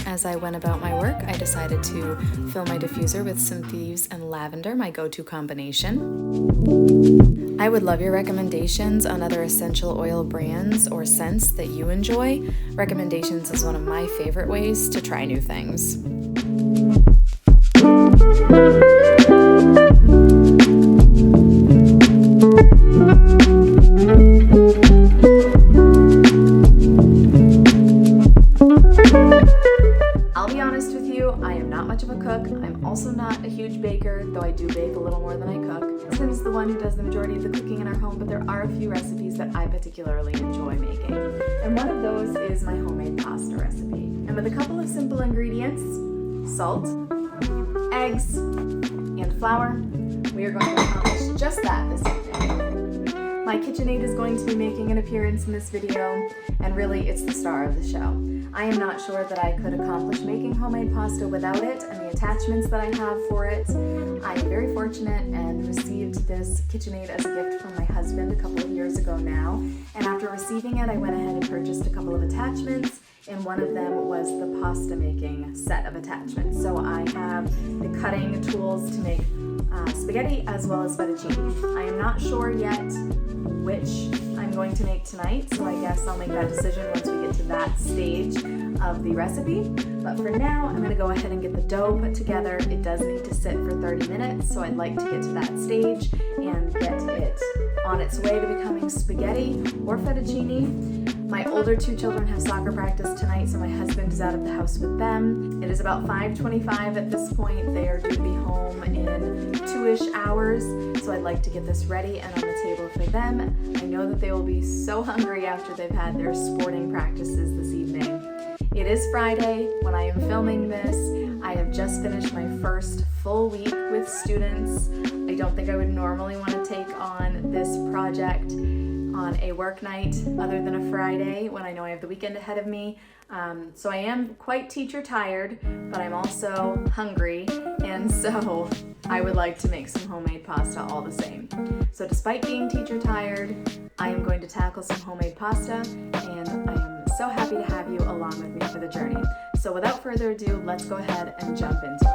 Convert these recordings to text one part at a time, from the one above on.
As I went about my work, I decided to fill my diffuser with some thieves and lavender, my go-to combination. I would love your recommendations on other essential oil brands or scents that you enjoy. Recommendations is one of my favorite ways to try new things. I'll be honest with you, I am not much of a cook. I'm also not a huge baker, though I do bake a little more than I cook. Tim is the one who does the majority of the cooking in our home, but there are a few recipes that I particularly enjoy making. And one of those is my homemade pasta recipe. And with a couple of simple ingredients, salt, eggs, and flour, we are going to accomplish just that this evening. My KitchenAid is going to be making an appearance in this video, and really it's the star of the show. I am not sure that I could accomplish making homemade pasta without it and the attachments that I have for it. I am very fortunate and received this KitchenAid as a gift from my husband a couple of years ago now. And after receiving it, I went ahead and purchased a couple of attachments, and one of them was the pasta making set of attachments. So I have the cutting tools to make spaghetti as well as fettuccine. I am not sure yet which I'm going to make tonight, so I guess I'll make that decision once we get to that stage of the recipe. But for now, I'm going to go ahead and get the dough put together. It does need to sit for 30 minutes, so I'd like to get to that stage and get it on its way to becoming spaghetti or fettuccine. My older two children have soccer practice tonight, so my husband is out of the house with them. It is about 5:25 at this point. They are due to be home in 2-ish hours, so I'd like to get this ready and on the table for them. I know that they will be so hungry after they've had their sporting practices this evening. It is Friday when I am filming this. I have just finished my first full week with students. I don't think I would normally want to take on this project on a work night other than a Friday when I know I have the weekend ahead of me. So I am quite teacher tired, but I'm also hungry, and so I would like to make some homemade pasta all the same. So despite being teacher tired, I am going to tackle some homemade pasta, and I am so happy to have you along with me for the journey. So without further ado, let's go ahead and jump into it.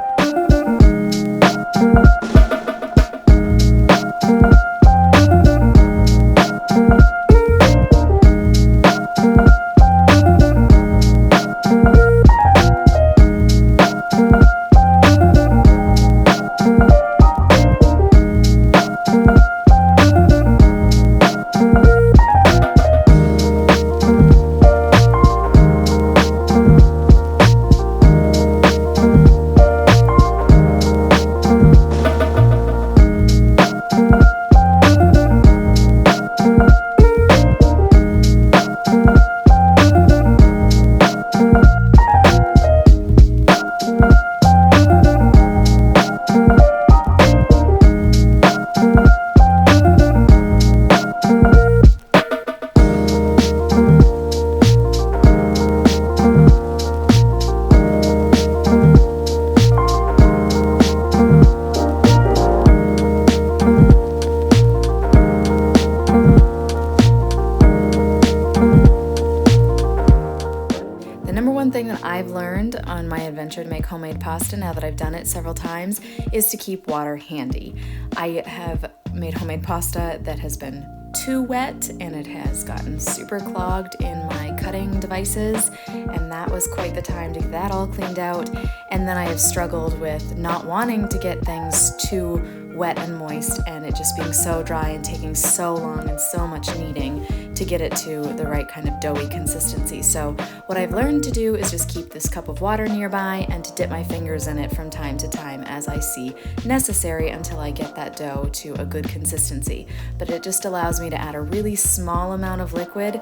I've learned on my adventure to make homemade pasta, now that I've done it several times, is to keep water handy. I have made homemade pasta that has been too wet and it has gotten super clogged in my cutting devices, and that was quite the time to get that all cleaned out. And then I have struggled with not wanting to get things too wet and moist and it just being so dry and taking so long and so much kneading to get it to the right kind of doughy consistency. So what I've learned to do is just keep this cup of water nearby and to dip my fingers in it from time to time as I see necessary until I get that dough to a good consistency. But it just allows me to add a really small amount of liquid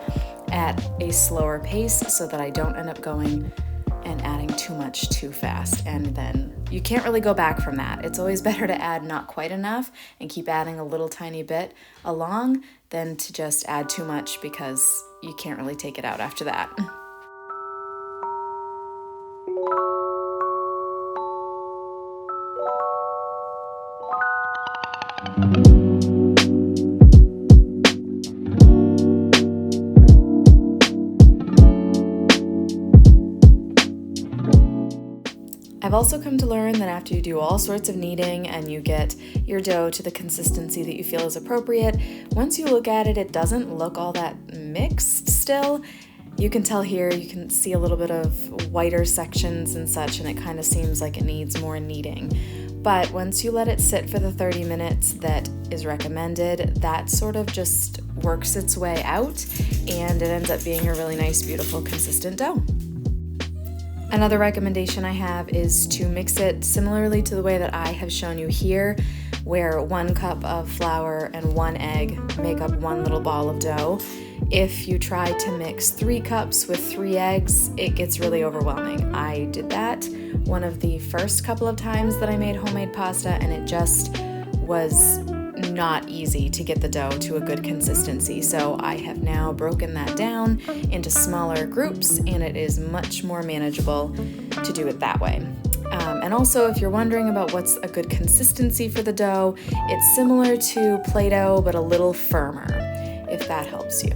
at a slower pace so that I don't end up going and adding too much too fast, and then you can't really go back from that. It's always better to add not quite enough and keep adding a little tiny bit along than to just add too much, because you can't really take it out after that. I've also come to learn that after you do all sorts of kneading and you get your dough to the consistency that you feel is appropriate, once you look at it, it doesn't look all that mixed still. You can tell here, you can see a little bit of whiter sections and such, and it kind of seems like it needs more kneading. But once you let it sit for the 30 minutes that is recommended, that sort of just works its way out and it ends up being a really nice, beautiful, consistent dough. Another recommendation I have is to mix it similarly to the way that I have shown you here, where 1 cup of flour and 1 egg make up 1 little ball of dough. If you try to mix 3 cups with 3 eggs, it gets really overwhelming. I did that one of the first couple of times that I made homemade pasta, and it just was not easy to get the dough to a good consistency. So I have now broken that down into smaller groups, and it is much more manageable to do it that way. And also, if you're wondering about what's a good consistency for the dough, it's similar to Play-Doh but a little firmer, if that helps you.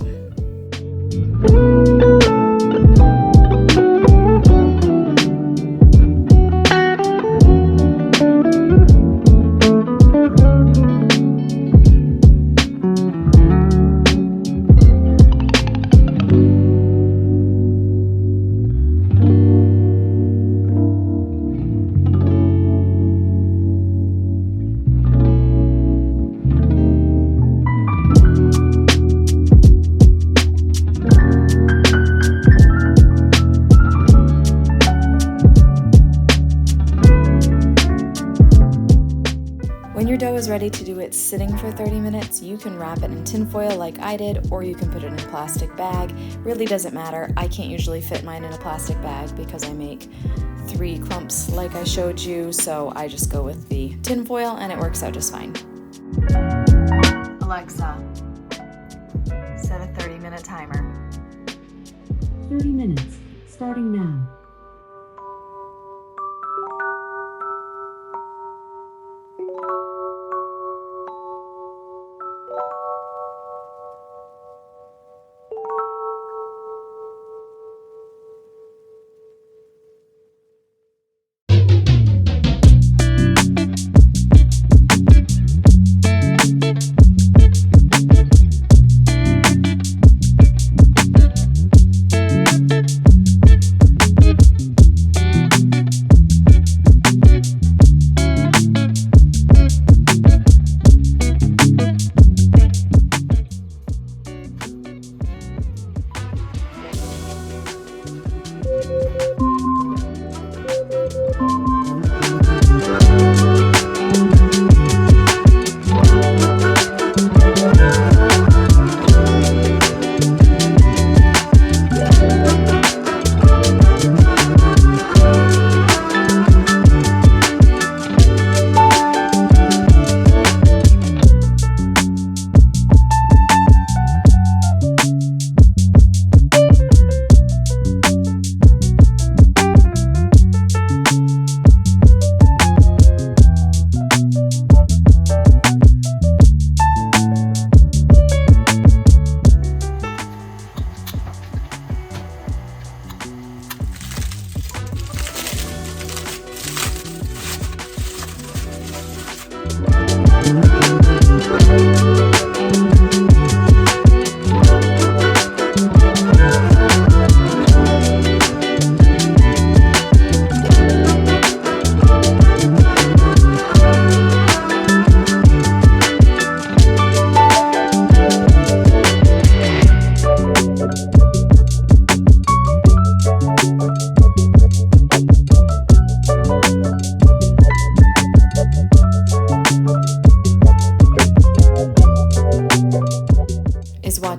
When your dough is ready to do its sitting for 30 minutes, you can wrap it in tin foil like I did, or you can put it in a plastic bag. Really doesn't matter. I can't usually fit mine in a plastic bag because I make 3 clumps like I showed you, so I just go with the tin foil and it works out just fine. Alexa, set a 30-minute timer. 30 minutes, starting now.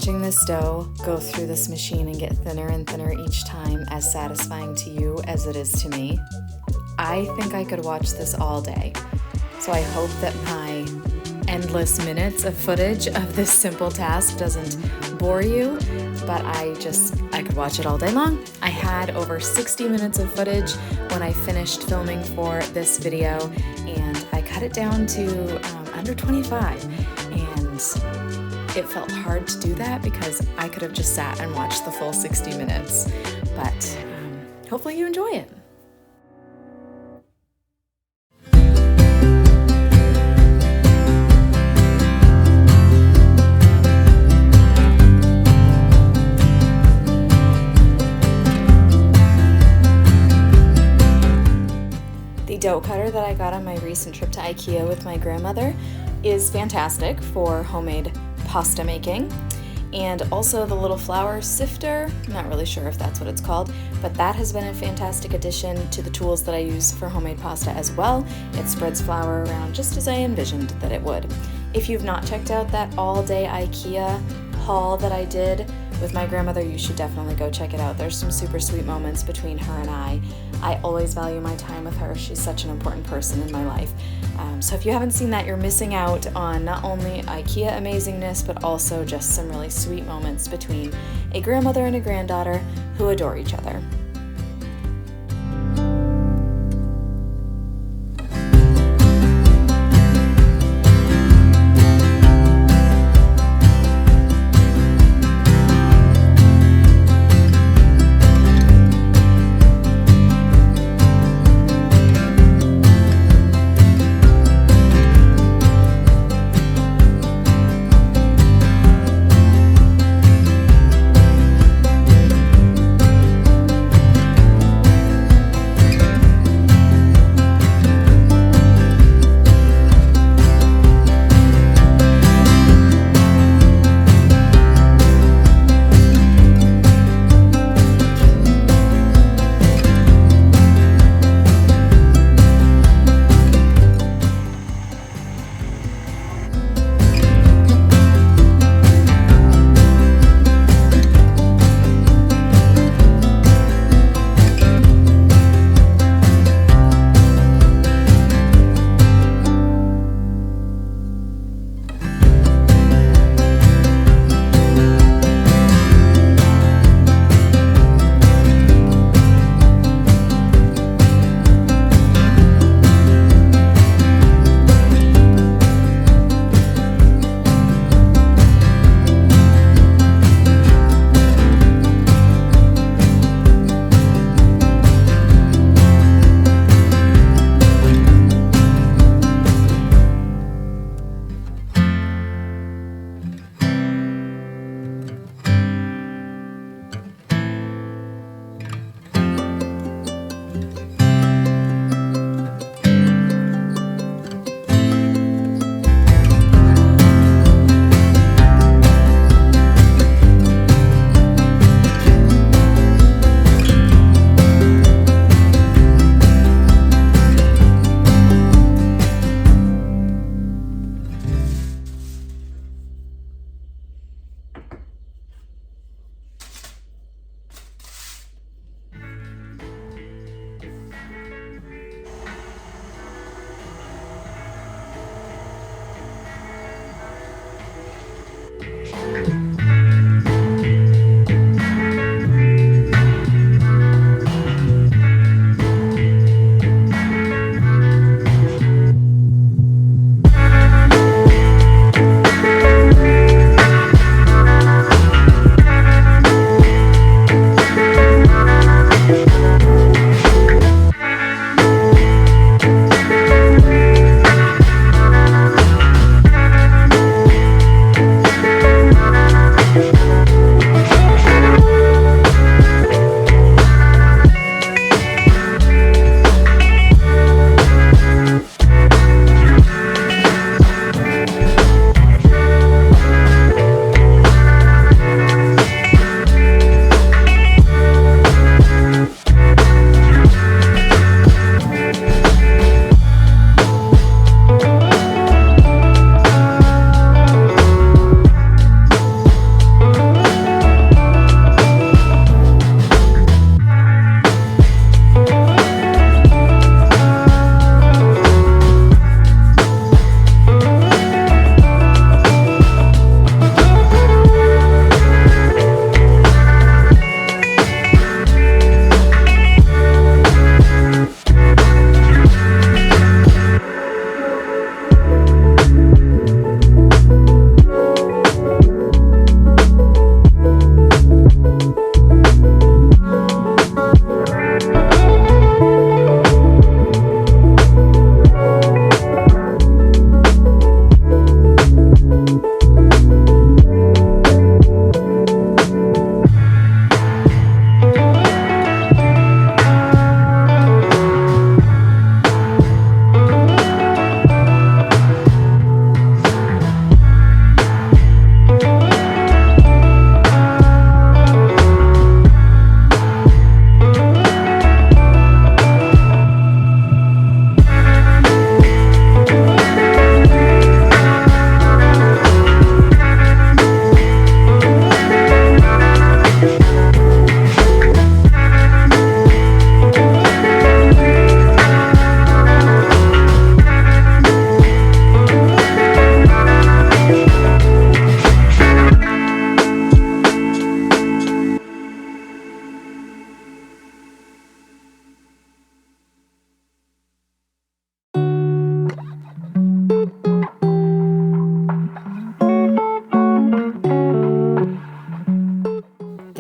watching this dough go through this machine and get thinner and thinner each time as satisfying to you as it is to me. I think I could watch this all day. So I hope that my endless minutes of footage of this simple task doesn't bore you, but I could watch it all day long. I had over 60 minutes of footage when I finished filming for this video, and I cut it down to under 25, and it felt hard to do that because I could have just sat and watched the full 60 minutes, but hopefully you enjoy it. The dough cutter that I got on my recent trip to IKEA with my grandmother is fantastic for homemade pasta making, and also the little flour sifter, I'm not really sure if that's what it's called, but that has been a fantastic addition to the tools that I use for homemade pasta as well. It spreads flour around just as I envisioned that it would. If you've not checked out that all-day IKEA haul that I did with my grandmother, you should definitely go check it out. There's some super sweet moments between her and I. I always value my time with her. She's such an important person in my life. So if you haven't seen that, you're missing out on not only IKEA amazingness, but also just some really sweet moments between a grandmother and a granddaughter who adore each other.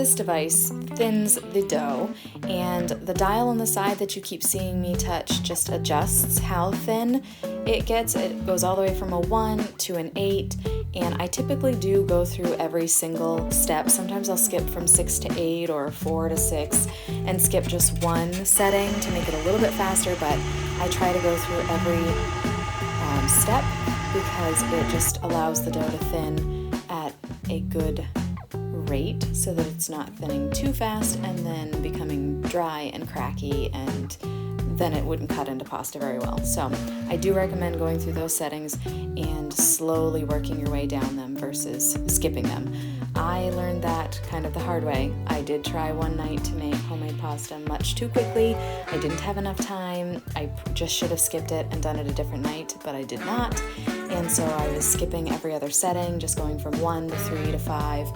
this device thins the dough, and the dial on the side that you keep seeing me touch just adjusts how thin it gets. It goes all the way from a 1 to an 8, and I typically do go through every single step. Sometimes I'll skip from 6 to 8 or 4 to 6 and skip just one setting to make it a little bit faster, but I try to go through every step because it just allows the dough to thin at a good rate so that it's not thinning too fast and then becoming dry and cracky, and then it wouldn't cut into pasta very well. So I do recommend going through those settings and slowly working your way down them versus skipping them. I learned that kind of the hard way. I did try one night to make homemade pasta much too quickly. I didn't have enough time. I just should have skipped it and done it a different night, but I did not. And so I was skipping every other setting, just going from 1 to 3 to 5.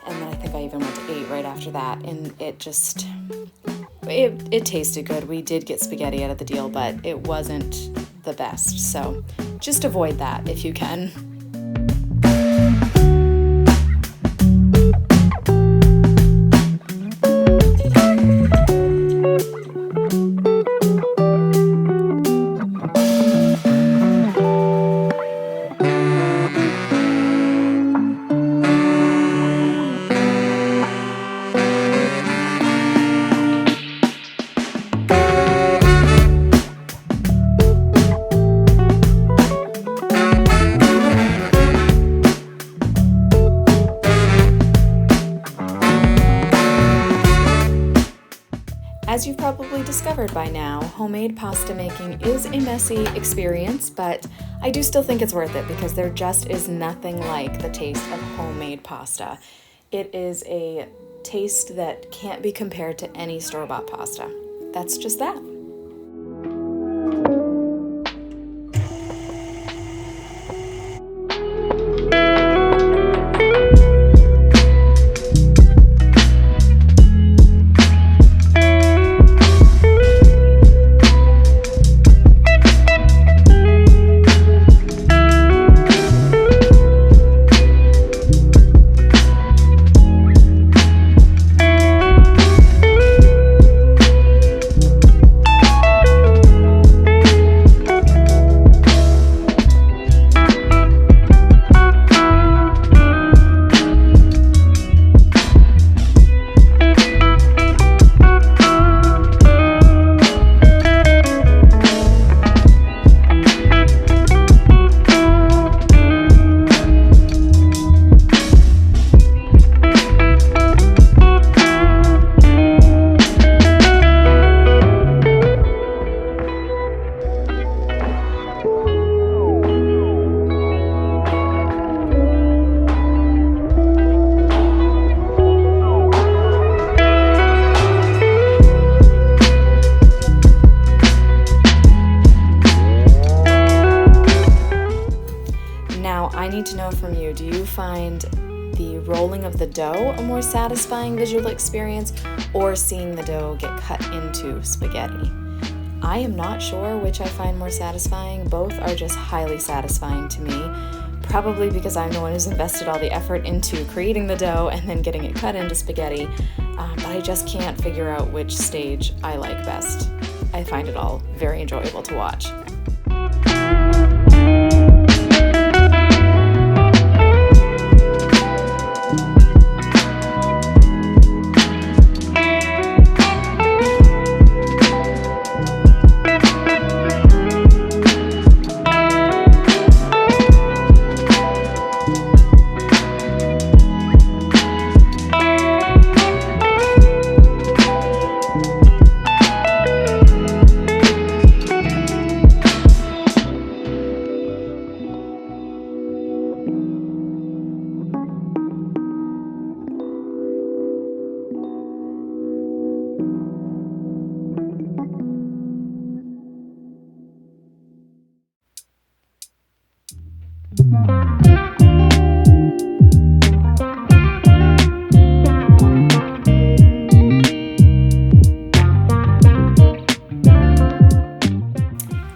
And then I think I even went to 8 right after that. And it just, it tasted good. We did get spaghetti out of the deal, but it wasn't the best. So just avoid that if you can. As you've probably discovered by now, homemade pasta making is a messy experience, but I do still think it's worth it because there just is nothing like the taste of homemade pasta. It is a taste that can't be compared to any store-bought pasta. That's just that. I need to know from you, do you find the rolling of the dough a more satisfying visual experience, or seeing the dough get cut into spaghetti? I am not sure which I find more satisfying. Both are just highly satisfying to me, probably because I'm the one who's invested all the effort into creating the dough and then getting it cut into spaghetti, but I just can't figure out which stage I like best. I find it all very enjoyable to watch.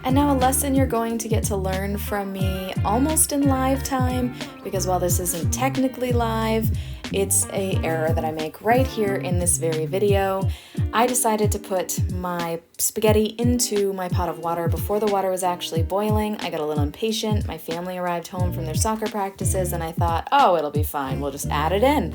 And now a lesson you're going to get to learn from me almost in live time, because while this isn't technically live, It's an error that I make right here in this very video. I decided to put my spaghetti into my pot of water before the water was actually boiling. I got a little impatient. My family arrived home from their soccer practices and I thought, oh, it'll be fine. We'll just add it in.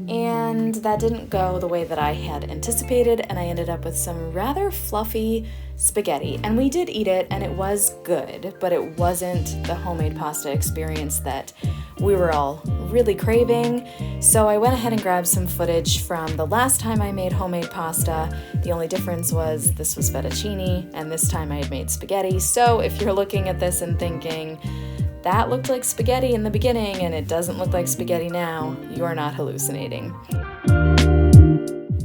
And that didn't go the way that I had anticipated, and I ended up with some rather fluffy spaghetti. And we did eat it, and it was good, but it wasn't the homemade pasta experience that we were all really craving. So I went ahead and grabbed some footage from the last time I made homemade pasta. The only difference was this was fettuccine, and this time I had made spaghetti. So if you're looking at this and thinking, that looked like spaghetti in the beginning and it doesn't look like spaghetti now, you're not hallucinating.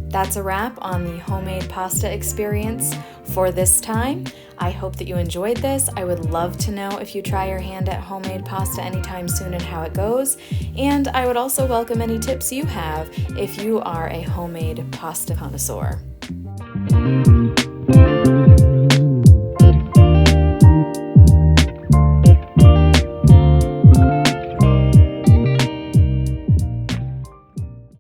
That's a wrap on the homemade pasta experience for this time. I hope that you enjoyed this. I would love to know if you try your hand at homemade pasta anytime soon and how it goes. And I would also welcome any tips you have if you are a homemade pasta connoisseur.